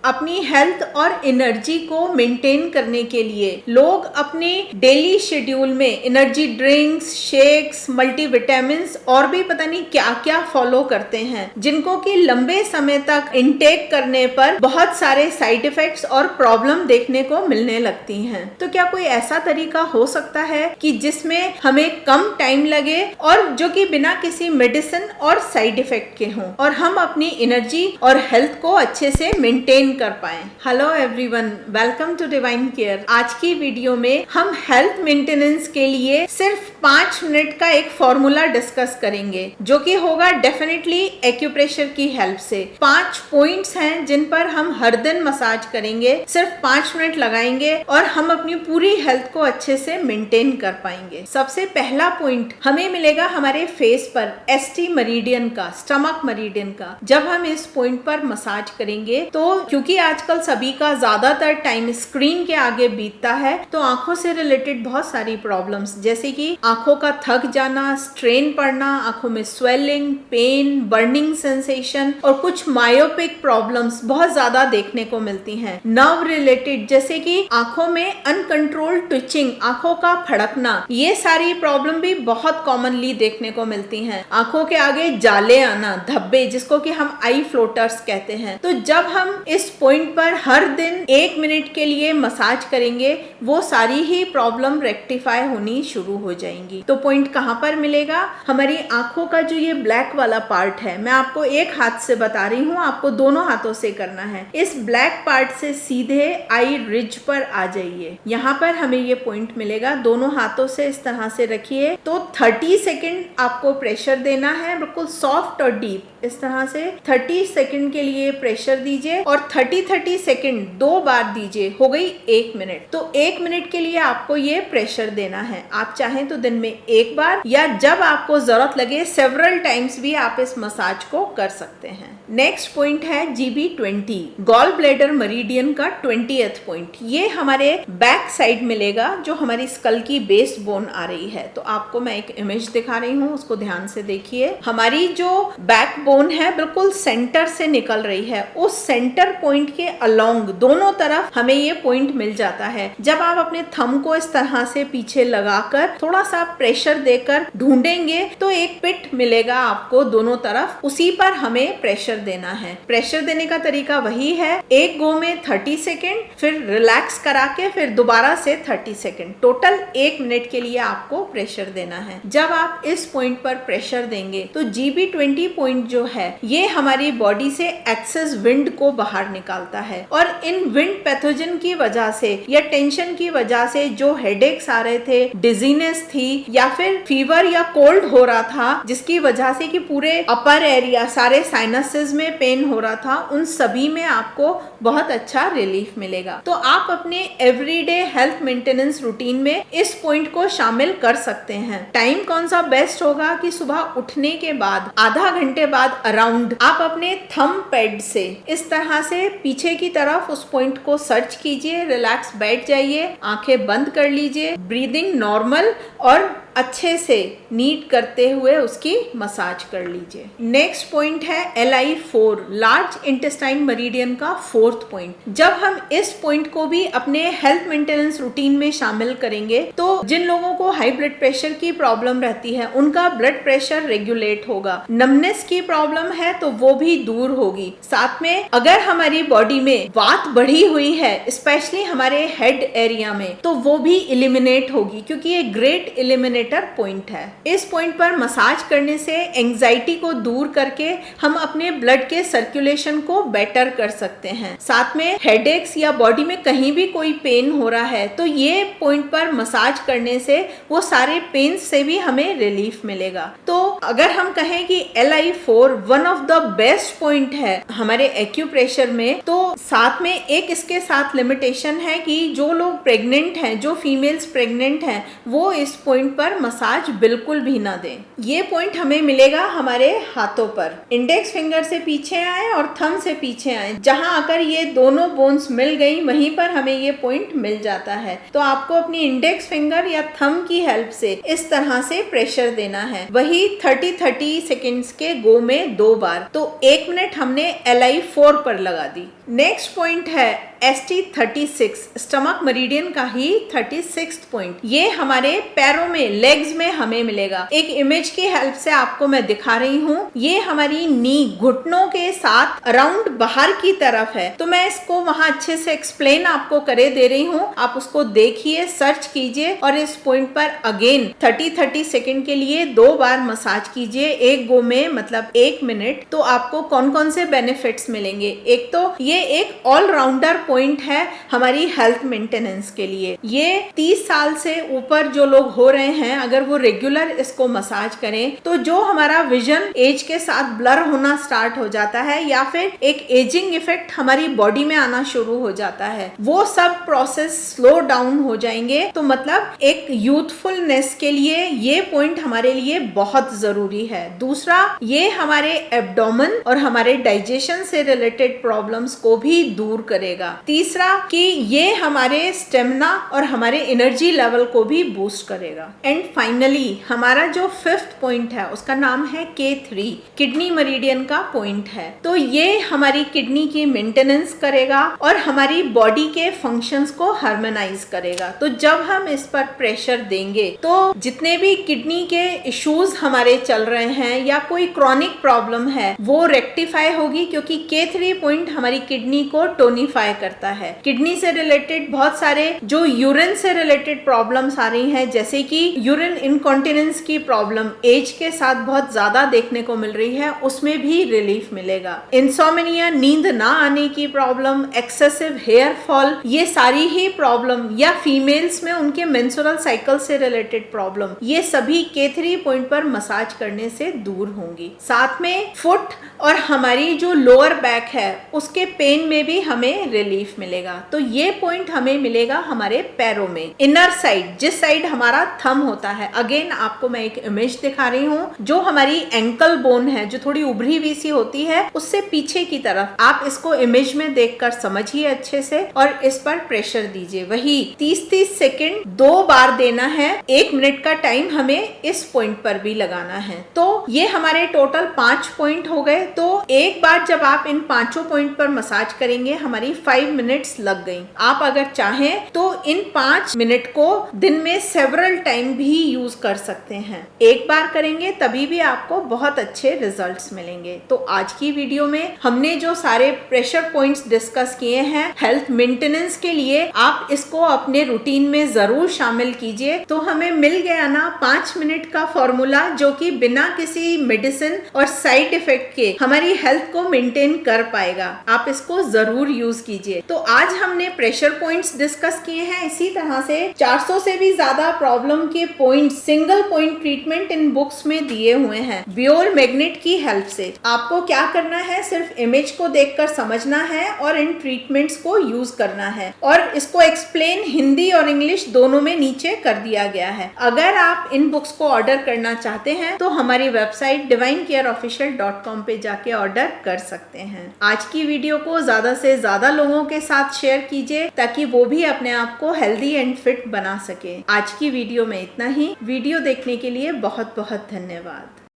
अपनी हेल्थ और एनर्जी को मेंटेन करने के लिए लोग अपने डेली शेड्यूल में एनर्जी ड्रिंक्स, शेक्स, मल्टीविटामिन्स और भी पता नहीं क्या क्या फॉलो करते हैं, जिनको कि लंबे समय तक इनटेक करने पर बहुत सारे साइड इफेक्ट्स और प्रॉब्लम देखने को मिलने लगती हैं। तो क्या कोई ऐसा तरीका हो सकता है कि जिसमें हमें कम टाइम लगे और जो कि बिना किसी मेडिसिन और साइड इफेक्ट के हों और हम अपनी एनर्जी और हेल्थ को अच्छे से मेंटेन कर पाएं? Hello everyone, welcome to divine care. आज की वीडियो में हम हेल्थ मेंटेनेंस के लिए सिर्फ 5 मिनट का एक फॉर्मूला डिस्कस करेंगे, जो कि होगा डेफिनेटली एक्यूप्रेशर की हेल्प से। 5 पॉइंट्स हैं जिन पर हम हर दिन मसाज करेंगे, सिर्फ 5 मिनट लगाएंगे और हम अपनी पूरी हेल्थ को अच्छे से मेंटेन कर पाएंगे। सबसे पहला पॉइंट हमें मिलेगा हमारे फेस पर एसटी मेरिडियन का, स्टमक मेरिडियन का। जब हम इस पॉइंट पर मसाज करेंगे तो क्योंकि आजकल सभी का ज्यादातर टाइम स्क्रीन के आगे बीतता है, तो आंखों से रिलेटेड बहुत सारी प्रॉब्लम्स जैसे कि आंखों का थक जाना, स्ट्रेन पड़ना, आंखों में स्वेलिंग, पेन, बर्निंग सेंसेशन और कुछ मायोपिक प्रॉब्लम्स बहुत ज्यादा देखने को मिलती हैं। नर्व रिलेटेड जैसे कि आंखों में अनकंट्रोल्ड ट्विचिंग, आंखों का फड़कना, ये सारी प्रॉब्लम भी बहुत कॉमनली देखने को मिलती हैं। आंखों के आगे जाले आना, धब्बे, जिसको कि हम आई फ्लोटर्स कहते हैं। तो जब हम इस पॉइंट पर हर दिन 1 मिनट के लिए मसाज करेंगे, वो सारी ही प्रॉब्लम रेक्टिफाई होनी शुरू हो जाएंगी। तो पॉइंट कहाँ पर मिलेगा? हमारी आंखों का जो ये ब्लैक वाला पार्ट है, मैं आपको एक हाथ से बता रही हूँ, आपको दोनों हाथों से करना है। इस ब्लैक पार्ट से सीधे आई रिज पर आ जाइए। यहाँ पर हमें ये पॉइंट मिलेगा। दोनों हाथों से इस तरह से रखिए। तो 30 सेकेंड आपको प्रेशर देना है, बिल्कुल सॉफ्ट और डीप। इस तरह से 30 सेकेंड के लिए प्रेशर दीजिए और 30 सेकेंड 2 बार दीजिए। हो गई 1 मिनट। तो 1 मिनट के लिए आपको ये प्रेशर देना है। आप चाहें तो दिन में 1 बार या जब आपको जरूरत लगे सेवरल टाइम्स भी आप इस मसाज को कर सकते हैं। नेक्स्ट पॉइंट है GB20, गॉल ब्लैडर मेरिडियन का 20th पॉइंट। ये हमारे बैक साइड मिलेगा, जो हमारी स्कल की बेस बोन आ रही है। तो आपको मैं एक इमेज दिखा रही हूँ, उसको ध्यान से देखिए। हमारी जो बैक बोन है बिल्कुल सेंटर से निकल रही है। उस सेंटर पॉइंट के अलोंग दोनों तरफ हमें ये पॉइंट मिल जाता है। जब आप अपने थंब को इस तरह से पीछे लगाकर थोड़ा सा प्रेशर देकर ढूंढेंगे तो एक पिट मिलेगा आपको दोनों तरफ, उसी पर हमें प्रेशर देना है। प्रेशर देने का तरीका वही है, एक गो में 30 सेकेंड, फिर रिलैक्स करा के फिर दोबारा से 30 सेकेंड, टोटल 1 मिनट के लिए आपको प्रेशर देना है। जब आप इस पॉइंट पर प्रेशर देंगे तो GB20 पॉइंट जो है ये हमारी बॉडी से एक्सेस विंड को बाहर निकालता है और इन विंड पैथोजन की वजह से या टेंशन की वजह से जो हेडेक्स आ रहे थे, डिजीनेस थी या फिर फीवर या कोल्ड हो रहा था, जिसकी वजह से कि पूरे अपर एरिया सारे साइनसेस में पेन हो रहा था, उन सभी में आपको बहुत अच्छा रिलीफ मिलेगा। तो आप अपने एवरीडे हेल्थ मेंटेनेंस रूटीन में इस पॉइंट को शामिल कर सकते हैं। टाइम कौन सा बेस्ट होगा कि सुबह उठने के बाद आधा घंटे बाद अराउंड आप अपने थंब पैड से इस तरह से पीछे की तरफ उस पॉइंट को सर्च कीजिए, रिलैक्स बैठ जाइए, आंखें बंद कर लीजिए, ब्रीदिंग नॉर्मल और अच्छे से नीट करते हुए उसकी मसाज कर लीजिए। नेक्स्ट पॉइंट है LI4, लार्ज इंटेस्टाइन मेरिडियन का 4th पॉइंट। जब हम इस पॉइंट को भी अपने हेल्थ मेंटेनेंस रूटीन में शामिल करेंगे तो जिन लोगों को हाई ब्लड प्रेशर की प्रॉब्लम रहती है उनका ब्लड प्रेशर रेगुलेट होगा, नमनेस की प्रॉब्लम है तो वो भी दूर होगी। साथ में अगर हमारी बॉडी में वात बढ़ी हुई है, स्पेशली हमारे हेड एरिया में, तो वो भी इलिमिनेट होगी, क्योंकि ये ग्रेट इलिमिनेटर पॉइंट है। इस पॉइंट पर मसाज करने से एंजाइटी को दूर करके हम अपने ब्लड के सर्कुलेशन को बेटर कर सकते हैं। साथ में हेडेक्स या बॉडी में कहीं भी कोई पेन हो रहा है तो ये पॉइंट पर मसाज करने से वो सारे पेन से भी हमें रिलीफ मिलेगा। तो अगर हम कहें कि LI4 one of the best point है हमारे एक्यूप्रेशर में, तो साथ में एक इसके साथ लिमिटेशन है कि जो लोग प्रेग्नेंट हैं, जो फीमेल्स प्रेग्नेंट हैं, वो इस पॉइंट पर मसाज बिल्कुल भी ना दें। ये पॉइंट हमें मिलेगा हमारे हाथों पर। इंडेक्स फिंगर से पीछे आए और थंब से पीछे आए, जहां आकर ये दोनों बोन्स मिल गई वहीं पर हमें ये पॉइंट मिल जाता है। तो आपको अपनी इंडेक्स फिंगर या थंब की हेल्प से इस तरह से प्रेशर देना है। वही 30 सेकेंड्स के गो में 2 बार। तो 1 मिनट हमने LI4 पर लगा दी। नेक्स्ट पॉइंट है ST36, स्टमक मेरिडियन का ही 36 पॉइंट। ये हमारे पैरों में, लेग्स में हमें मिलेगा। एक इमेज की हेल्प से आपको मैं दिखा रही हूँ। ये हमारी नी, घुटनों के साथ अराउंड बाहर की तरफ है। तो मैं इसको वहां अच्छे से एक्सप्लेन आपको करे दे रही हूँ, आप उसको देखिए, सर्च कीजिए और इस पॉइंट पर अगेन 30 सेकेंड के लिए 2 बार मसाज कीजिए एक गो में, मतलब 1 मिनट। तो आपको कौन कौन से बेनिफिट्स मिलेंगे? एक तो ये एक ऑलराउंडर पॉइंट है हमारी हेल्थ मेंटेनेंस के लिए। ये 30 साल से ऊपर जो लोग हो रहे हैं, अगर वो रेगुलर इसको मसाज करें तो जो हमारा विजन एज के साथ ब्लर होना स्टार्ट हो जाता है या फिर एक एजिंग इफेक्ट हमारी बॉडी में आना शुरू हो जाता है, वो सब प्रोसेस स्लो डाउन हो जाएंगे। तो मतलब एक यूथफुलनेस के लिए ये पॉइंट हमारे लिए बहुत जरूरी है। दूसरा, ये हमारे एब्डोमेन और हमारे डाइजेशन से रिलेटेड प्रॉब्लम्स को भी दूर करेगा। तीसरा कि ये हमारे स्टेमिना और हमारे एनर्जी लेवल को भी बूस्ट करेगा। एंड फाइनली हमारा जो 5th पॉइंट है उसका नाम है K3, किडनी मेरिडियन का पॉइंट है। तो ये हमारी किडनी की मेंटेनेंस करेगा और हमारी बॉडी के फंक्शंस को हार्मोनाइज करेगा। तो जब हम इस पर प्रेशर देंगे तो जितने भी किडनी के इश्यूज हमारे चल रहे हैं या कोई क्रॉनिक प्रॉब्लम है वो रेक्टिफाई होगी, क्योंकि K3 पॉइंट हमारी किडनी को टोनिफाई करता है। किडनी से रिलेटेड बहुत सारे जो यूरिन से रिलेटेड प्रॉब्लम्स आ रही हैं, जैसे कि यूरिन इनकॉन्टिनेंस की प्रॉब्लम एज के साथ बहुत ज्यादा देखने को मिल रही है, उसमें भी रिलीफ मिलेगा। इंसोम्निया, नींद ना आने की प्रॉब्लम, एक्सेसिव हेयर फॉल, ये सारी ही प्रॉब्लम, या फीमेल्स में उनके मेंस्ट्रुअल साइकिल से रिलेटेड प्रॉब्लम, ये सभी K3 पॉइंट पर मसाज करने से दूर होंगी। साथ में फुट और हमारी जो लोअर बैक है उसके पेन में भी हमें रिलीफ मिलेगा। तो ये पॉइंट हमें मिलेगा हमारे पैरों में, इनर साइड, जिस साइड हमारा थंब होता है। अगेन आपको मैं एक इमेज दिखा रही हूँ, जो हमारी एंकल बोन है जो थोड़ी उभरी हुई सी होती है, उससे पीछे की तरफ। आप इसको इमेज में देखकर समझिए अच्छे से और इस पर प्रेशर दीजिए। वही 30 सेकेंड 2 बार देना है, 1 मिनट का टाइम हमें इस पॉइंट पर भी लगाना है। तो ये हमारे टोटल 5 पॉइंट हो गए। तो एक बार जब आप इन 5 पॉइंट पर मसाज करेंगे, हमारी 5 मिनट्स लग गई। आप अगर चाहें तो इन 5 मिनट को दिन में सेवरल टाइम भी यूज कर सकते हैं। एक बार करेंगे तभी भी आपको बहुत अच्छे रिजल्ट्स मिलेंगे। तो आज की वीडियो में हमने जो सारे प्रेशर पॉइंट्स डिस्कस किए हैं हेल्थ मेंटेनेंस के लिए, आप इसको अपने रूटीन में जरूर शामिल कीजिए। तो हमें मिल गया ना 5 मिनट का फॉर्मूला, जो कि बिना किसी मेडिसिन और साइड इफेक्ट के हमारी हेल्थ को मेंटेन कर पाएगा। आप इसको जरूर यूज कीजिए। तो आज हमने प्रेशर पॉइंट्स डिस्कस किए हैं। इसी तरह से 400 से भी ज्यादा प्रॉब्लम के पॉइंट, सिंगल पॉइंट ट्रीटमेंट इन बुक्स में दिए हुए हैं बियोल मैग्नेट की हेल्प से। आपको क्या करना है, सिर्फ इमेज को देखकर समझना है और इन ट्रीटमेंट्स को यूज करना है। और इसको एक्सप्लेन हिंदी और इंग्लिश दोनों में नीचे कर दिया गया है। अगर आप इन बुक्स को ऑर्डर करना चाहते हैं तो हमारी वेबसाइट divinecareofficial.com पे जाके ऑर्डर कर सकते हैं। आज की वीडियो को ज्यादा से ज्यादा लोगों के साथ शेयर कीजिए ताकि वो भी अपने आप को हेल्दी एंड फिट बना सके। आज की वीडियो में इतना ही। वीडियो देखने के लिए बहुत बहुत धन्यवाद।